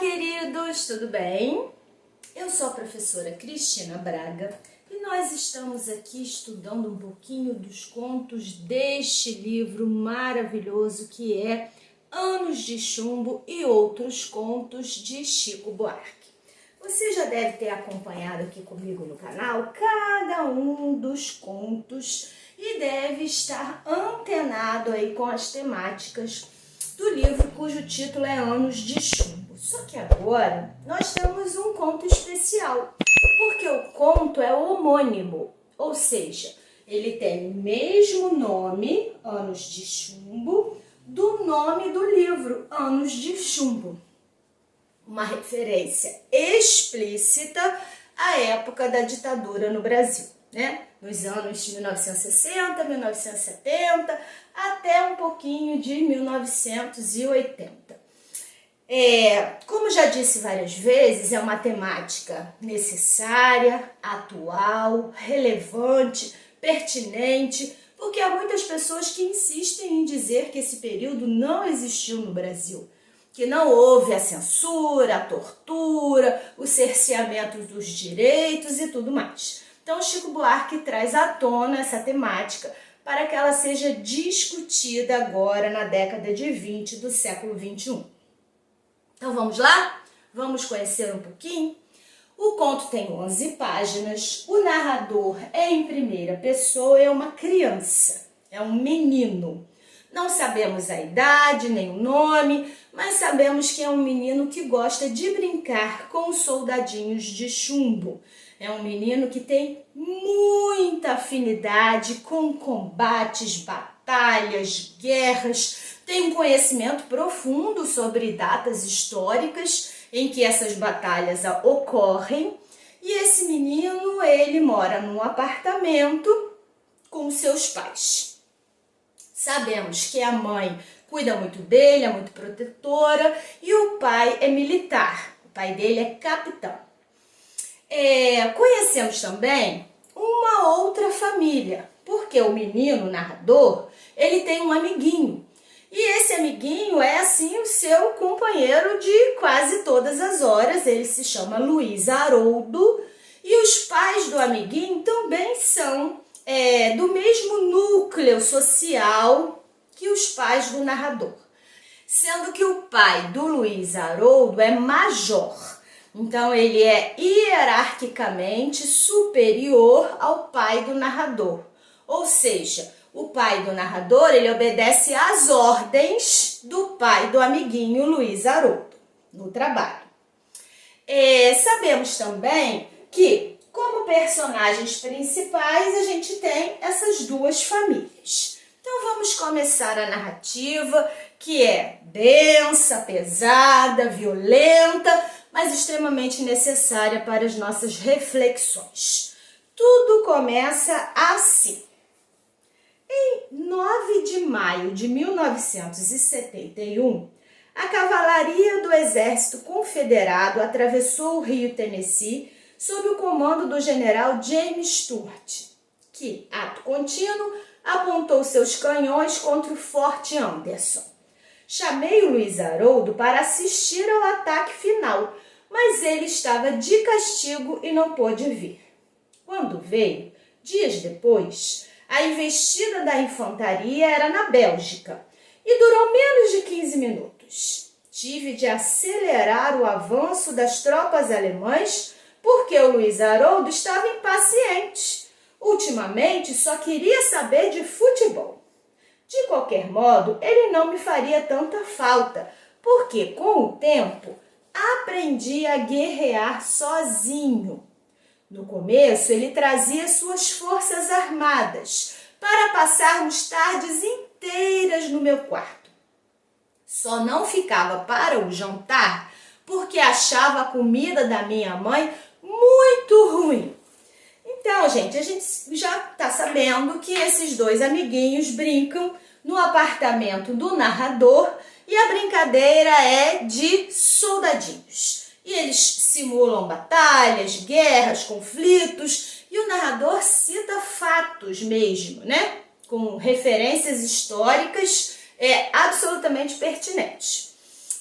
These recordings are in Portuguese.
queridos, tudo bem? Eu sou a professora Cristina Braga e nós estamos aqui estudando um pouquinho dos contos deste livro maravilhoso que é Anos de Chumbo e Outros Contos de Chico Buarque. Você já deve ter acompanhado aqui comigo no canal cada um dos contos e deve estar antenado aí com as temáticas do livro cujo título é Anos de Chumbo. Só que agora nós temos um conto especial, porque o conto é homônimo, ou seja, ele tem o mesmo nome, Anos de Chumbo, do nome do livro, Anos de Chumbo. Uma referência explícita à época da ditadura no Brasil, né? Nos anos 1960, 1970, até um pouquinho de 1980. Como já disse várias vezes, é uma temática necessária, atual, relevante, pertinente, porque há muitas pessoas que insistem em dizer que esse período não existiu no Brasil, que não houve a censura, a tortura, o cerceamento dos direitos e tudo mais. Então, Chico Buarque traz à tona essa temática para que ela seja discutida agora na década de 20 do século 21. Então, vamos lá? Vamos conhecer um pouquinho? O conto tem 11 páginas, o narrador é em primeira pessoa, é uma criança, é um menino. Não sabemos a idade nem o nome, mas sabemos que é um menino que gosta de brincar com soldadinhos de chumbo. É um menino que tem muita afinidade com combates, batalhas, guerras, tem um conhecimento profundo sobre datas históricas em que essas batalhas ocorrem. E esse menino, ele mora num apartamento com seus pais. Sabemos que a mãe cuida muito dele, é muito protetora, e o pai é militar. O pai dele é capitão. Conhecemos também uma outra família, porque o menino narrador, ele tem um amiguinho. E esse amiguinho é, assim, o seu companheiro de quase todas as horas. Ele se chama Luiz Haroldo, e os pais do amiguinho também são do mesmo núcleo social que os pais do narrador. Sendo que o pai do Luiz Haroldo é major. Então, ele é hierarquicamente superior ao pai do narrador. Ou seja, o pai do narrador, ele obedece às ordens do pai do amiguinho Luiz Haroldo, no trabalho. Sabemos também que, como personagens principais, a gente tem essas duas famílias. Então, vamos começar a narrativa, que é densa, pesada, violenta, mas extremamente necessária para as nossas reflexões. Tudo começa assim. Em 9 de maio de 1971, a cavalaria do Exército Confederado atravessou o rio Tennessee sob o comando do general James Stuart, que, ato contínuo, apontou seus canhões contra o Forte Anderson. Chamei o Luiz Haroldo para assistir ao ataque final, mas ele estava de castigo e não pôde vir. Quando veio, dias depois, a investida da infantaria era na Bélgica e durou menos de 15 minutos. Tive de acelerar o avanço das tropas alemãs porque o Luiz Haroldo estava impaciente. Ultimamente só queria saber de futebol. De qualquer modo, ele não me faria tanta falta, porque com o tempo aprendi a guerrear sozinho. No começo, ele trazia suas forças armadas para passarmos tardes inteiras no meu quarto. Só não ficava para o jantar porque achava a comida da minha mãe muito ruim. Então, gente, a gente já está sabendo que esses dois amiguinhos brincam no apartamento do narrador e a brincadeira é de soldadinhos. E eles simulam batalhas, guerras, conflitos, e o narrador cita fatos mesmo, né? Com referências históricas absolutamente pertinentes.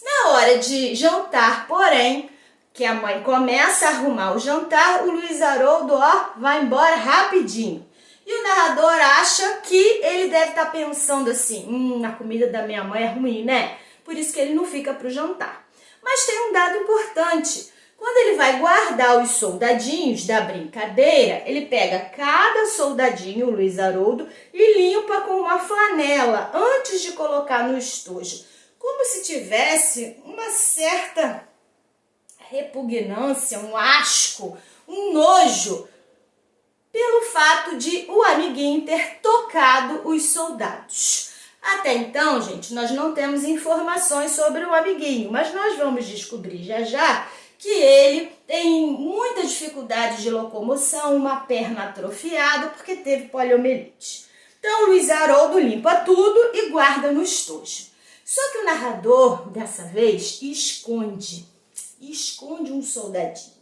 Na hora de jantar, porém, que a mãe começa a arrumar o jantar, o Luiz Haroldo, vai embora rapidinho. E o narrador acha que ele deve estar pensando assim, a comida da minha mãe é ruim, né? Por isso que ele não fica para o jantar. Mas tem um dado importante. Quando ele vai guardar os soldadinhos da brincadeira, ele pega cada soldadinho, o Luiz Haroldo, e limpa com uma flanela antes de colocar no estojo. Como se tivesse uma certa repugnância, um asco, um nojo, pelo fato de o amiguinho ter tocado os soldados. Até então, gente, nós não temos informações sobre o amiguinho, mas nós vamos descobrir já já que ele tem muita dificuldade de locomoção, uma perna atrofiada porque teve poliomielite. Então, o Luiz Haroldo limpa tudo e guarda no estojo. Só que o narrador, dessa vez, esconde um soldadinho.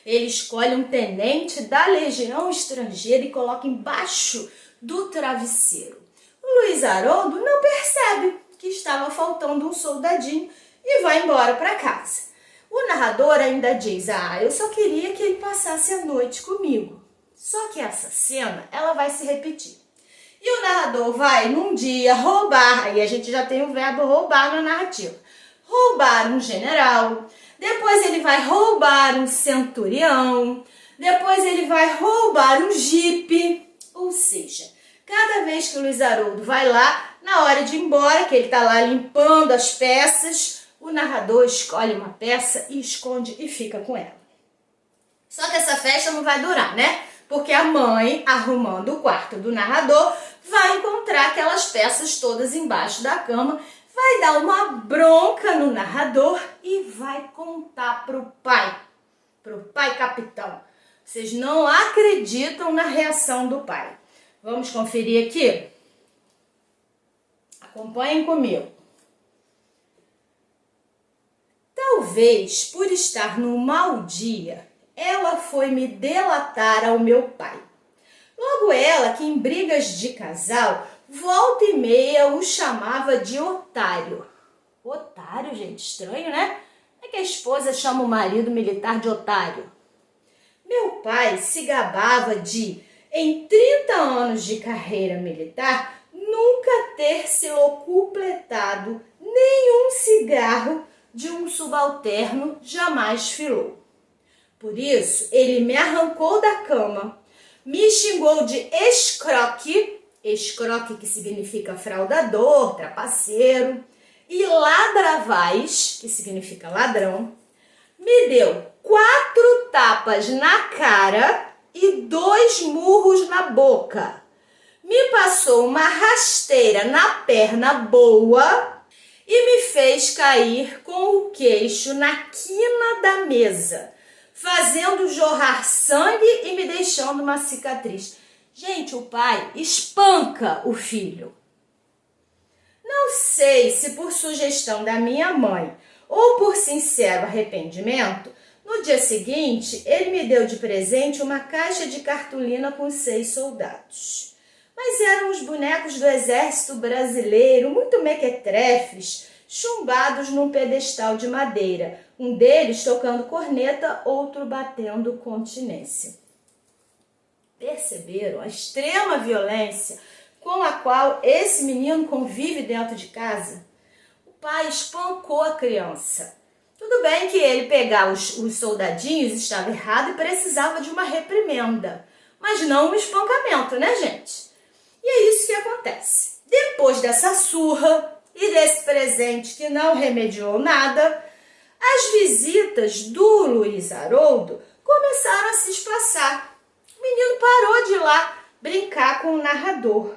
Ele escolhe um tenente da legião estrangeira e coloca embaixo do travesseiro. O Luiz Haroldo não percebe que estava faltando um soldadinho e vai embora para casa. O narrador ainda diz, eu só queria que ele passasse a noite comigo. Só que essa cena, ela vai se repetir. E o narrador vai, num dia, roubar, aí a gente já tem o verbo roubar na narrativa, roubar um general, depois ele vai roubar um centurião, depois ele vai roubar um jipe, ou seja, cada vez que o Luiz Haroldo vai lá, na hora de ir embora, que ele está lá limpando as peças, o narrador escolhe uma peça e esconde e fica com ela. Só que essa festa não vai durar, né? Porque a mãe, arrumando o quarto do narrador, vai encontrar aquelas peças todas embaixo da cama, vai dar uma bronca no narrador e vai contar pro pai capitão. Vocês não acreditam na reação do pai. Vamos conferir aqui? Acompanhem comigo. Talvez, por estar num mau dia, ela foi me delatar ao meu pai. Logo ela, que em brigas de casal, volta e meia o chamava de otário. Otário, gente, estranho, né? É que a esposa chama o marido militar de otário. Meu pai se gabava de, em 30 anos de carreira militar, nunca ter se locupletado nenhum cigarro de um subalterno jamais filou. Por isso, ele me arrancou da cama, me xingou de escroque que significa fraudador, trapaceiro, e ladravaz, que significa ladrão, me deu 4 tapas na cara e 2 murros na boca. Me passou uma rasteira na perna boa e me fez cair com o queixo na quina da mesa, fazendo jorrar sangue e me deixando uma cicatriz. Gente, o pai espanca o filho. Não sei se por sugestão da minha mãe ou por sincero arrependimento, no dia seguinte ele me deu de presente uma caixa de cartolina com 6 soldados. Mas eram os bonecos do exército brasileiro, muito mequetrefes, chumbados num pedestal de madeira, um deles tocando corneta, outro batendo continência. Perceberam a extrema violência com a qual esse menino convive dentro de casa? O pai espancou a criança. Tudo bem que ele pegar os soldadinhos estava errado e precisava de uma reprimenda, mas não um espancamento, né, gente? E é isso que acontece. Depois dessa surra e desse presente que não remediou nada, as visitas do Luiz Haroldo começaram a se espaçar. O menino parou de ir lá brincar com o narrador.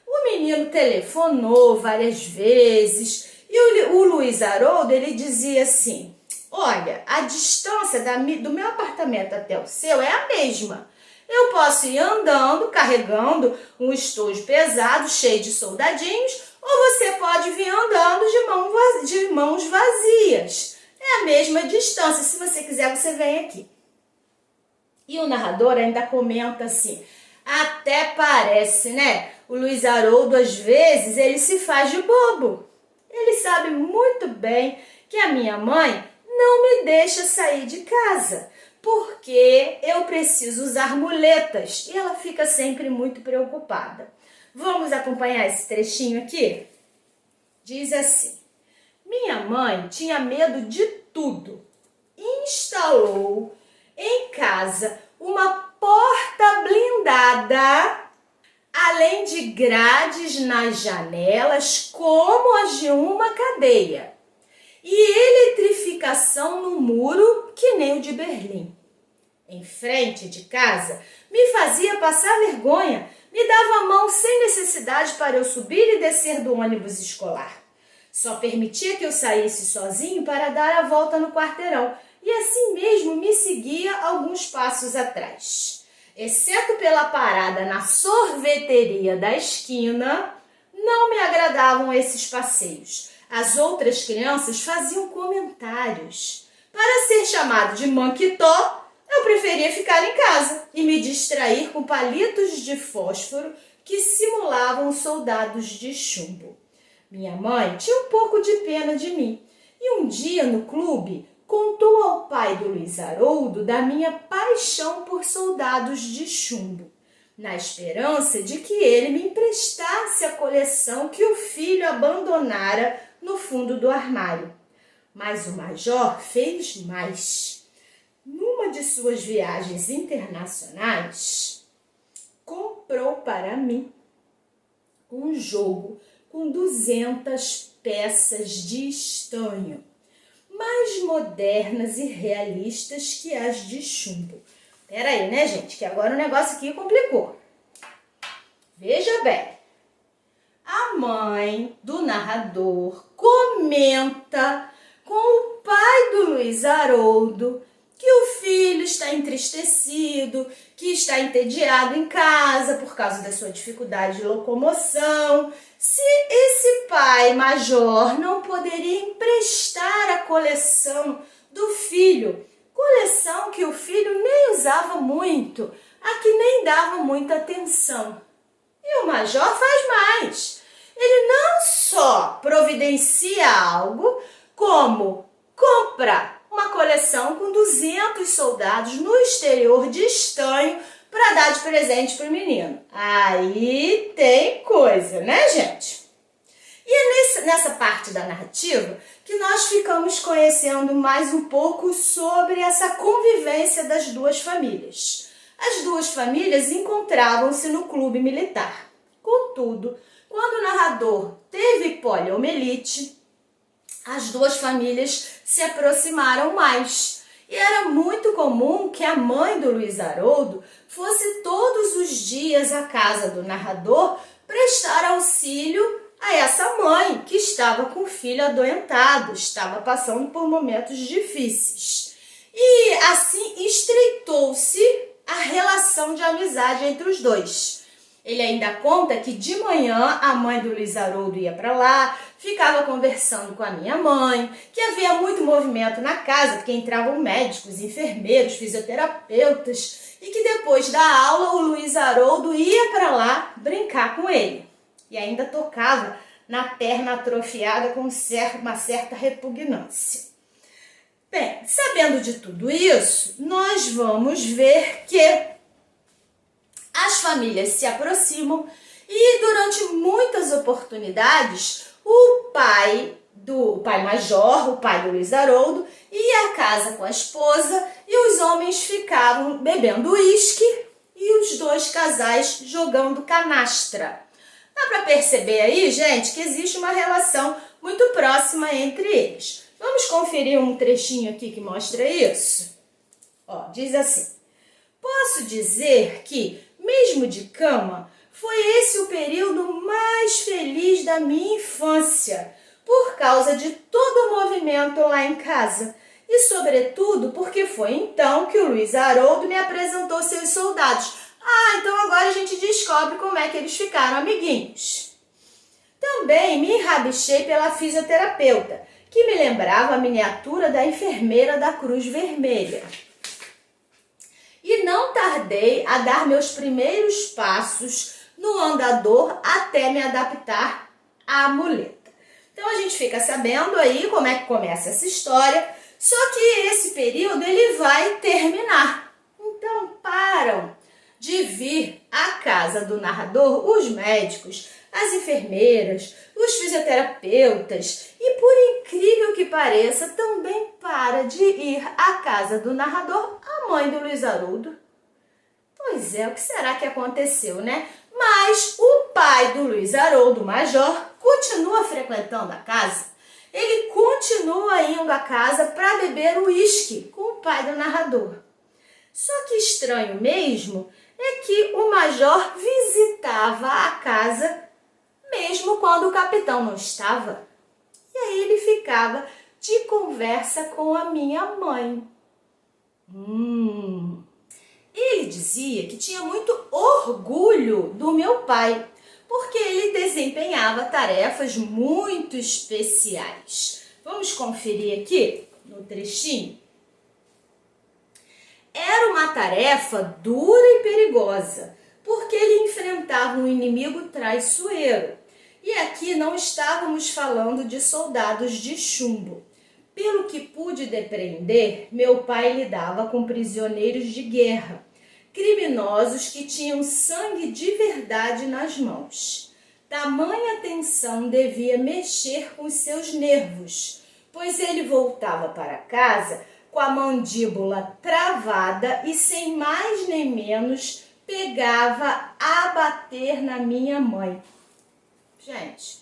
O menino telefonou várias vezes e o Luiz Haroldo, ele dizia assim, olha, a distância do meu apartamento até o seu é a mesma. Eu posso ir andando, carregando um estojo pesado, cheio de soldadinhos, ou você pode vir andando de mãos vazias. É a mesma distância, se você quiser você vem aqui. E o narrador ainda comenta assim, até parece, né? O Luiz Haroldo, às vezes, ele se faz de bobo. Ele sabe muito bem que a minha mãe não me deixa sair de casa, porque eu preciso usar muletas e ela fica sempre muito preocupada. Vamos acompanhar esse trechinho aqui? Diz assim: minha mãe tinha medo de tudo. Instalou em casa uma porta blindada, além de grades nas janelas, como as de uma cadeia, e eletrificação no muro, que nem o de Berlim. Em frente de casa, me fazia passar vergonha, me dava a mão sem necessidade para eu subir e descer do ônibus escolar. Só permitia que eu saísse sozinho para dar a volta no quarteirão, e assim mesmo me seguia alguns passos atrás. Exceto pela parada na sorveteria da esquina, não me agradavam esses passeios. As outras crianças faziam comentários. Para ser chamado de manquitó, eu preferia ficar em casa e me distrair com palitos de fósforo que simulavam soldados de chumbo. Minha mãe tinha um pouco de pena de mim e um dia no clube contou ao pai do Luiz Haroldo da minha paixão por soldados de chumbo, na esperança de que ele me emprestasse a coleção que o filho abandonara no fundo do armário. Mas o major fez mais. Numa de suas viagens internacionais, comprou para mim um jogo com 200 peças de estanho, mais modernas e realistas que as de chumbo. Pera aí, né, gente? Que agora o negócio aqui complicou. Veja bem. A mãe do narrador comenta com o pai do Luiz Haroldo que o filho está entristecido, que está entediado em casa por causa da sua dificuldade de locomoção. Se esse pai major não poderia emprestar a coleção do filho, coleção que o filho nem usava muito, a que nem dava muita atenção. E o major faz mais. Ele não só providencia algo, como compra uma coleção com 200 soldados no exterior de estanho para dar de presente para o menino. Aí tem coisa, né, gente? E é nessa parte da narrativa que nós ficamos conhecendo mais um pouco sobre essa convivência das duas famílias. As duas famílias encontravam-se no clube militar. Contudo, quando o narrador teve poliomielite, as duas famílias se aproximaram mais. E era muito comum que a mãe do Luiz Haroldo fosse todos os dias à casa do narrador prestar auxílio a essa mãe que estava com o filho adoentado, estava passando por momentos difíceis. E assim estreitou-se a relação de amizade entre os dois. Ele ainda conta que de manhã a mãe do Luiz Haroldo ia para lá, ficava conversando com a minha mãe, que havia muito movimento na casa, porque entravam médicos, enfermeiros, fisioterapeutas, e que depois da aula o Luiz Haroldo ia para lá brincar com ele. E ainda tocava na perna atrofiada com uma certa repugnância. Bem, sabendo de tudo isso, nós vamos ver que as famílias se aproximam e durante muitas oportunidades o pai major, o pai do Luiz Haroldo, ia à casa com a esposa e os homens ficavam bebendo uísque e os dois casais jogando canastra. Dá para perceber aí, gente, que existe uma relação muito próxima entre eles. Vamos conferir um trechinho aqui que mostra isso? Ó, diz assim: posso dizer que, mesmo de cama, foi esse o período mais feliz da minha infância, por causa de todo o movimento lá em casa. E, sobretudo, porque foi então que o Luiz Haroldo me apresentou seus soldados. Então agora a gente descobre como é que eles ficaram amiguinhos. Também me enrabixei pela fisioterapeuta, que me lembrava a miniatura da enfermeira da Cruz Vermelha. E não tardei a dar meus primeiros passos no andador até me adaptar à muleta. Então a gente fica sabendo aí como é que começa essa história, só que esse período ele vai terminar. Então param de vir à casa do narrador os médicos, as enfermeiras, os fisioterapeutas e, por incrível que pareça, também para de ir à casa do narrador a mãe do Luiz Haroldo. Pois é, o que será que aconteceu, né? Mas o pai do Luiz Haroldo, o Major, continua frequentando a casa. Ele continua indo à casa para beber uísque com o pai do narrador. Só que estranho mesmo é que o Major visitava a casa mesmo quando o capitão não estava. E aí ele ficava de conversa com a minha mãe. Ele dizia que tinha muito orgulho do meu pai, porque ele desempenhava tarefas muito especiais. Vamos conferir aqui no trechinho? Era uma tarefa dura e perigosa, porque ele enfrentava um inimigo traiçoeiro. E aqui não estávamos falando de soldados de chumbo. Pelo que pude depreender, meu pai lidava com prisioneiros de guerra, criminosos que tinham sangue de verdade nas mãos. Tamanha tensão devia mexer com seus nervos, pois ele voltava para casa com a mandíbula travada e, sem mais nem menos, pegava a bater na minha mãe. Gente,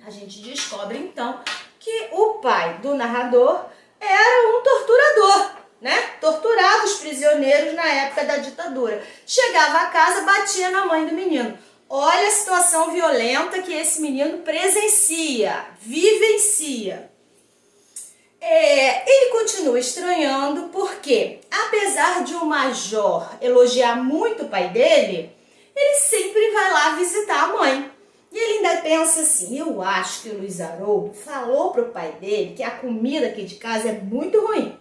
a gente descobre então que o pai do narrador era um torturador, né? Torturava os prisioneiros na época da ditadura. Chegava a casa, batia na mãe do menino. Olha a situação violenta que esse menino presencia, vivencia. Ele continua estranhando porque, apesar de o Major elogiar muito o pai dele, ele sempre vai lá visitar a mãe. E ele ainda pensa assim, eu acho que o Luiz Haroldo falou pro pai dele que a comida aqui de casa é muito ruim.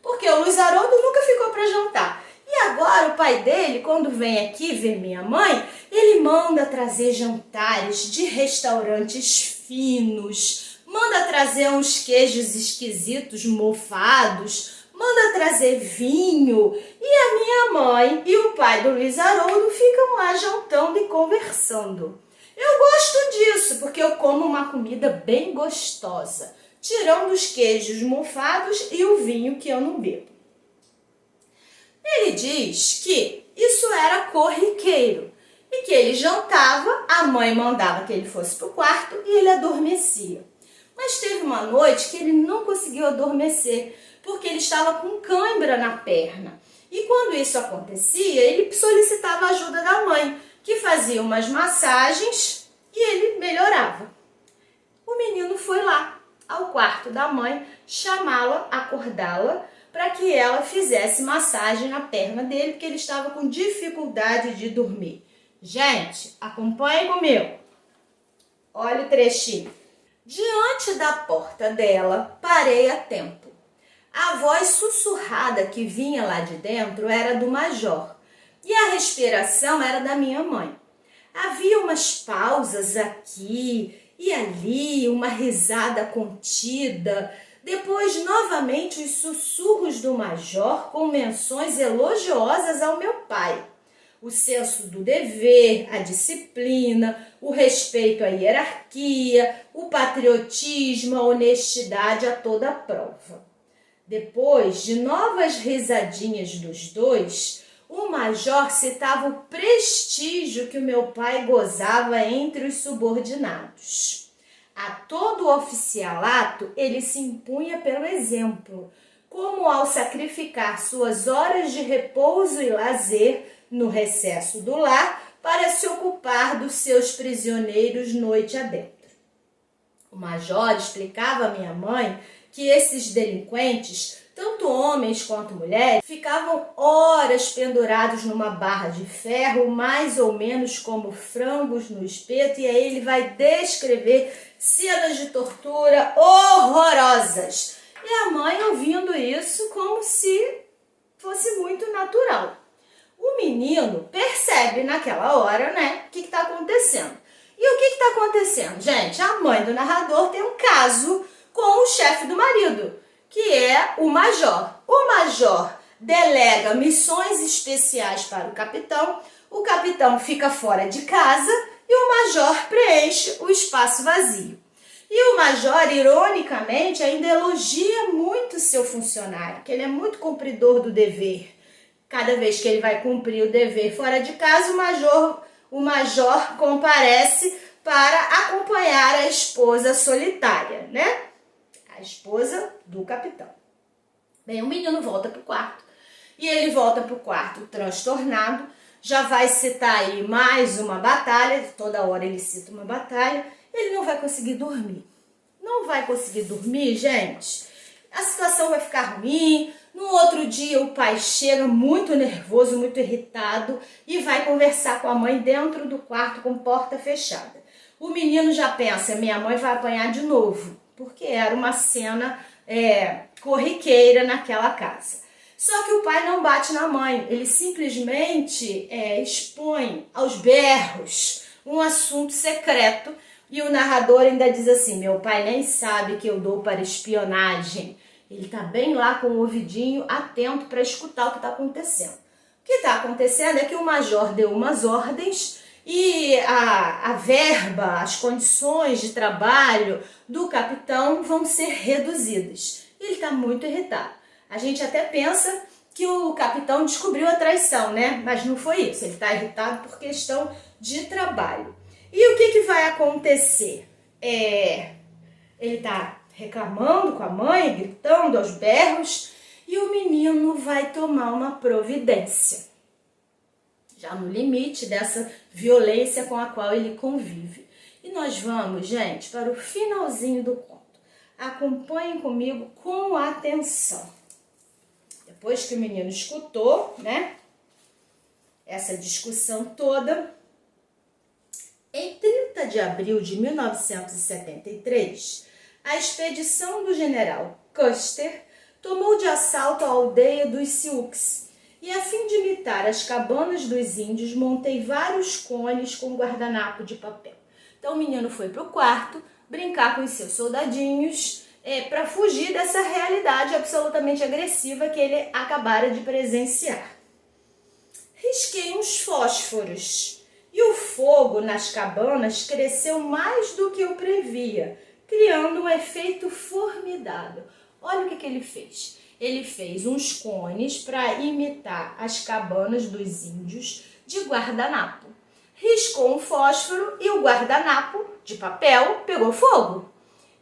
Porque o Luiz Haroldo nunca ficou para jantar. E agora o pai dele, quando vem aqui ver minha mãe, ele manda trazer jantares de restaurantes finos, manda trazer uns queijos esquisitos mofados, manda trazer vinho. E a minha mãe e o pai do Luiz Haroldo ficam lá jantando e conversando. Eu gosto disso, porque eu como uma comida bem gostosa, tirando os queijos mofados e o vinho que eu não bebo. Ele diz que isso era corriqueiro e que ele jantava, a mãe mandava que ele fosse para o quarto e ele adormecia. Mas teve uma noite que ele não conseguiu adormecer, porque ele estava com cãibra na perna. E quando isso acontecia, ele solicitava a ajuda da mãe, que fazia umas massagens e ele melhorava. O menino foi lá ao quarto da mãe chamá-la, acordá-la, para que ela fizesse massagem na perna dele, porque ele estava com dificuldade de dormir. Gente, acompanhe comigo. Olha o trechinho. Diante da porta dela, parei a tempo. A voz sussurrada que vinha lá de dentro era do Major e a respiração era da minha mãe. Havia umas pausas aqui e ali, uma risada contida. Depois, novamente, os sussurros do Major com menções elogiosas ao meu pai. O senso do dever, a disciplina, o respeito à hierarquia, o patriotismo, a honestidade a toda prova. Depois de novas risadinhas dos dois, o Major citava o prestígio que o meu pai gozava entre os subordinados. A todo oficialato ele se impunha pelo exemplo, como ao sacrificar suas horas de repouso e lazer no recesso do lar para se ocupar dos seus prisioneiros noite adentro. O Major explicava à minha mãe que esses delinquentes, tanto homens quanto mulheres, ficavam horas pendurados numa barra de ferro, mais ou menos como frangos no espeto, e aí ele vai descrever cenas de tortura horrorosas. E a mãe ouvindo isso como se fosse muito natural. O menino percebe naquela hora, né, o que está acontecendo. E o que está acontecendo? Gente, a mãe do narrador tem um caso com o chefe do marido, que é o major. O major delega missões especiais para o capitão fica fora de casa e o major preenche o espaço vazio. E o major, ironicamente, ainda elogia muito seu funcionário, que ele é muito cumpridor do dever. Cada vez que ele vai cumprir o dever fora de casa, o major comparece para acompanhar a esposa solitária, né? A esposa do capitão. Bem, o menino volta para o quarto. E ele volta para o quarto transtornado. Já vai citar aí mais uma batalha. Toda hora ele cita uma batalha. Ele não vai conseguir dormir. Não vai conseguir dormir, gente. A situação vai ficar ruim. No outro dia o pai chega muito nervoso, muito irritado e vai conversar com a mãe dentro do quarto com porta fechada. O menino já pensa, minha mãe vai apanhar de novo, porque era uma cena corriqueira naquela casa. Só que o pai não bate na mãe, ele simplesmente expõe aos berros um assunto secreto e o narrador ainda diz assim, meu pai nem sabe que eu dou para espionagem. Ele está bem lá com o ouvidinho atento para escutar o que está acontecendo. O que está acontecendo é que o major deu umas ordens e a verba, as condições de trabalho do capitão vão ser reduzidas. Ele está muito irritado. A gente até pensa que o capitão descobriu a traição, né? Mas não foi isso. Ele está irritado por questão de trabalho. E o que vai acontecer? Ele está reclamando com a mãe, gritando aos berros, e o menino vai tomar uma providência. Já no limite dessa violência com a qual ele convive. E nós vamos, gente, para o finalzinho do conto. Acompanhem comigo com atenção. Depois que o menino escutou, né, essa discussão toda, em 30 de abril de 1973, a expedição do general Custer tomou de assalto a aldeia dos Sioux e, a fim de imitar as cabanas dos índios, montei vários cones com guardanapo de papel. Então o menino foi para o quarto brincar com os seus soldadinhos para fugir dessa realidade absolutamente agressiva que ele acabara de presenciar. Risquei uns fósforos e o fogo nas cabanas cresceu mais do que eu previa, criando um efeito formidável. Olha o que ele fez. Ele fez uns cones para imitar as cabanas dos índios de guardanapo. Riscou um fósforo e o guardanapo de papel pegou fogo.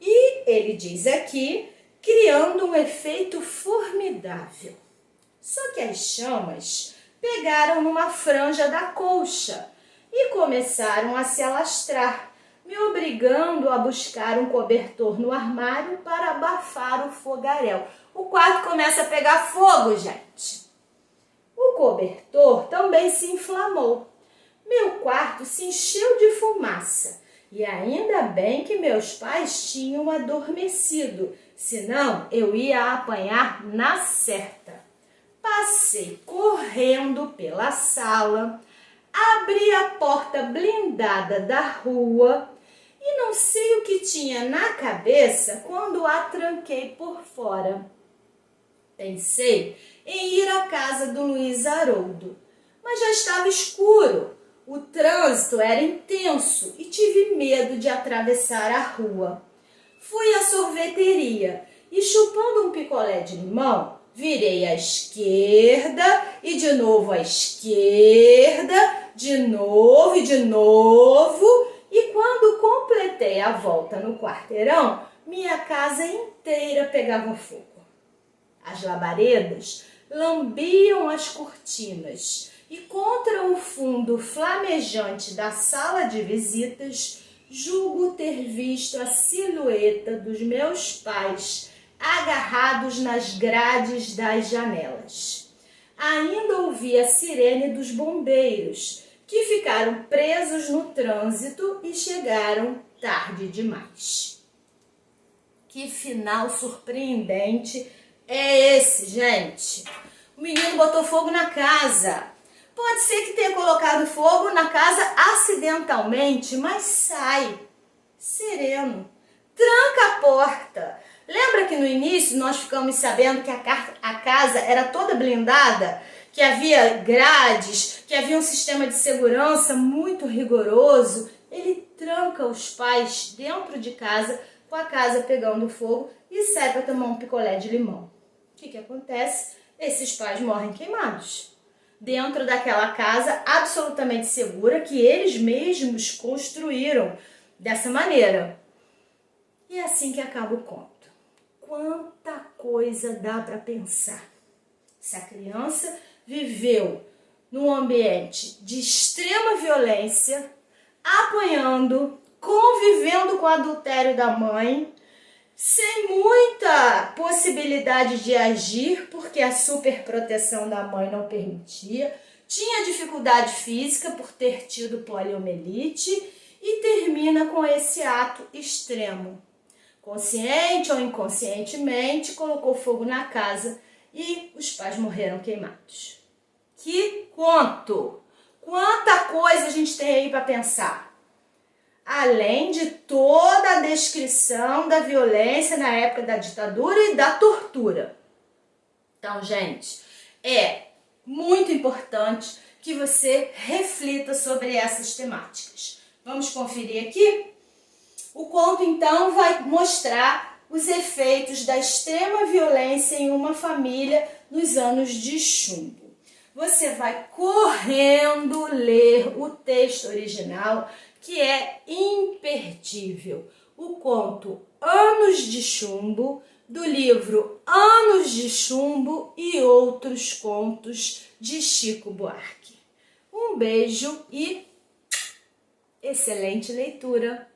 E ele diz aqui, criando um efeito formidável. Só que as chamas pegaram numa franja da colcha e começaram a se alastrar, me obrigando a buscar um cobertor no armário para abafar o fogaréu. O quarto começa a pegar fogo, gente. O cobertor também se inflamou. Meu quarto se encheu de fumaça. E ainda bem que meus pais tinham adormecido, senão eu ia apanhar na certa. Passei correndo pela sala, abri a porta blindada da rua e não sei o que tinha na cabeça quando a tranquei por fora. Pensei em ir à casa do Luiz Haroldo, mas já estava escuro. O trânsito era intenso e tive medo de atravessar a rua. Fui à sorveteria e, chupando um picolé de limão, virei à esquerda e de novo à esquerda, de novo e de novo. E quando completei a volta no quarteirão, minha casa inteira pegava fogo. As labaredas lambiam as cortinas e contra o fundo flamejante da sala de visitas, julgo ter visto a silhueta dos meus pais agarrados nas grades das janelas. Ainda ouvi a sirene dos bombeiros, que ficaram presos no trânsito e chegaram tarde demais. Que final surpreendente é esse, gente? O menino botou fogo na casa. Pode ser que tenha colocado fogo na casa acidentalmente, mas sai sereno. Tranca a porta. Lembra que no início nós ficamos sabendo que a casa era toda blindada? Que havia grades, que havia um sistema de segurança muito rigoroso? Ele tranca os pais dentro de casa, com a casa pegando fogo, e sai para tomar um picolé de limão. O que acontece? Esses pais morrem queimados dentro daquela casa absolutamente segura que eles mesmos construíram dessa maneira. E é assim que acaba o conto. Quanta coisa dá para pensar. Se a criança viveu num ambiente de extrema violência, apanhando, convivendo com o adultério da mãe, sem muita possibilidade de agir, porque a superproteção da mãe não permitia, tinha dificuldade física por ter tido poliomielite e termina com esse ato extremo. Consciente ou inconscientemente, colocou fogo na casa e os pais morreram queimados. Que conto! Quanta coisa a gente tem aí para pensar! Além de toda a descrição da violência na época da ditadura e da tortura. Então, gente, é muito importante que você reflita sobre essas temáticas. Vamos conferir aqui? O conto, então, vai mostrar os efeitos da extrema violência em uma família nos anos de chumbo. Você vai correndo ler o texto original, que é imperdível. O conto Anos de Chumbo, do livro Anos de Chumbo e Outros Contos, de Chico Buarque. Um beijo e excelente leitura!